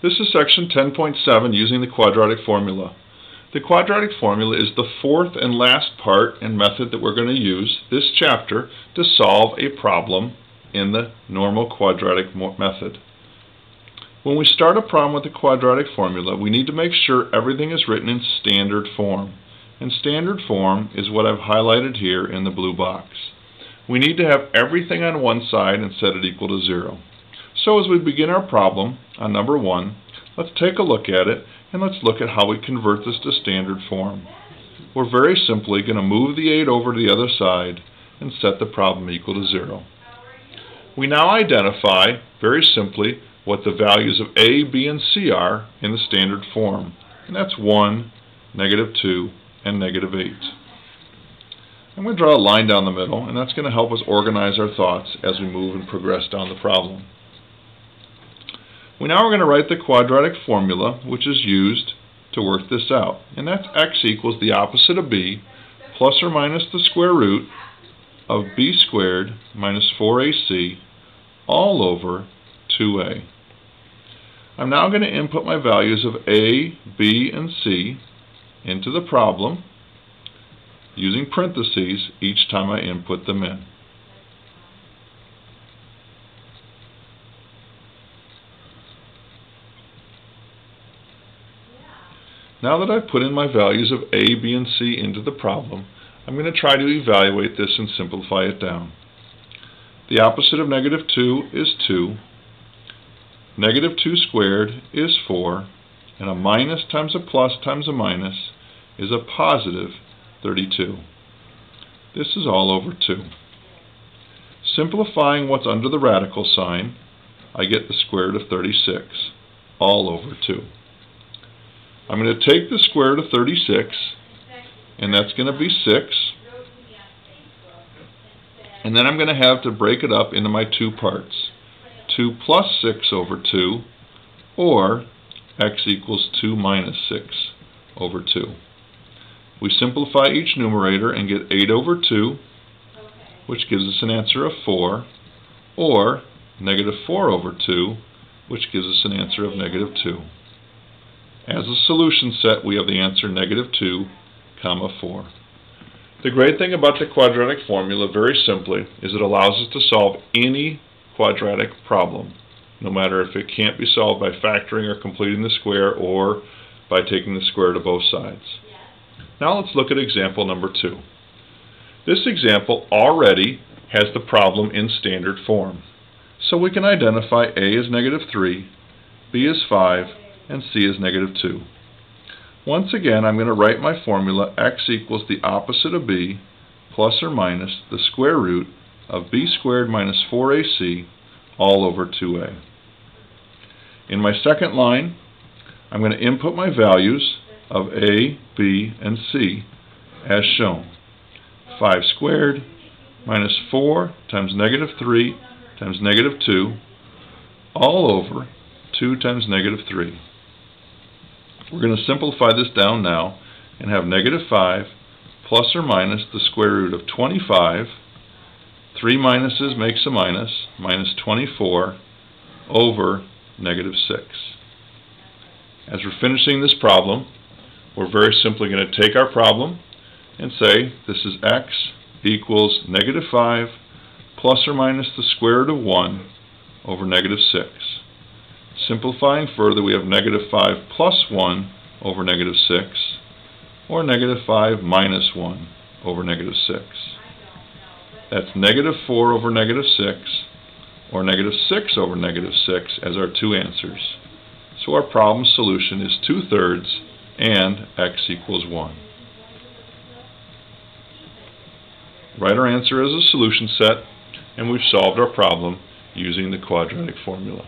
This is section 10.7 using the quadratic formula. The quadratic formula is the fourth and last part and method that we're going to use this chapter to solve a problem in the normal quadratic method. When we start a problem with the quadratic formula, we need to make sure everything is written in standard form. And standard form is what I've highlighted here in the blue box. We need to have everything on one side and set it equal to 0. So as we begin our problem on number 1, let's take a look at it and let's look at how we convert this to standard form. We're very simply going to move the 8 over to the other side and set the problem equal to 0. We now identify very simply what the values of a, b, and c are in the standard form. And that's 1, -2, and -8. I'm going to draw a line down the middle, and that's going to help us organize our thoughts as we move and progress down the problem. Now we're going to write the quadratic formula, which is used to work this out. And that's x equals the opposite of b, plus or minus the square root of b squared minus 4ac, all over 2a. I'm now going to input my values of a, b, and c into the problem using parentheses each time I input them in. Now that I've put in my values of a, b, and c into the problem, I'm going to try to evaluate this and simplify it down. The opposite of -2 is 2. -2 squared is 4. And a minus times a plus times a minus is a positive 32. This is all over 2. Simplifying what's under the radical sign, I get the square root of 36, all over 2. I'm going to take the square root of 36, and that's going to be 6. And then I'm going to have to break it up into my two parts. 2 plus 6 over 2, or x equals 2 minus 6 over 2. We simplify each numerator and get 8 over 2, which gives us an answer of 4, or -4 over 2, which gives us an answer of -2. As a solution set, we have the answer -2, 4. The great thing about the quadratic formula, very simply, is it allows us to solve any quadratic problem, no matter if it can't be solved by factoring or completing the square or by taking the square root of both sides. Now let's look at example number 2. This example already has the problem in standard form. So we can identify a as -3, b as 5, and c is -2. Once again, I'm going to write my formula x equals the opposite of b plus or minus the square root of b squared minus 4ac all over 2a. In my second line, I'm going to input my values of a, b, and c as shown. 5 squared minus 4 times -3 times -2 all over 2 times -3. We're going to simplify this down now and have -5 plus or minus the square root of 25. 3 minuses makes a minus, minus 24 over -6. As we're finishing this problem, we're very simply going to take our problem and say this is x equals -5 plus or minus the square root of 1 over -6. Simplifying further, we have -5 plus 1 over -6, or -5 minus 1 over -6. That's -4 over -6, or -6 over -6 as our two answers. So our problem solution is 2/3 and x equals 1. Write our answer as a solution set, and we've solved our problem using the quadratic formula.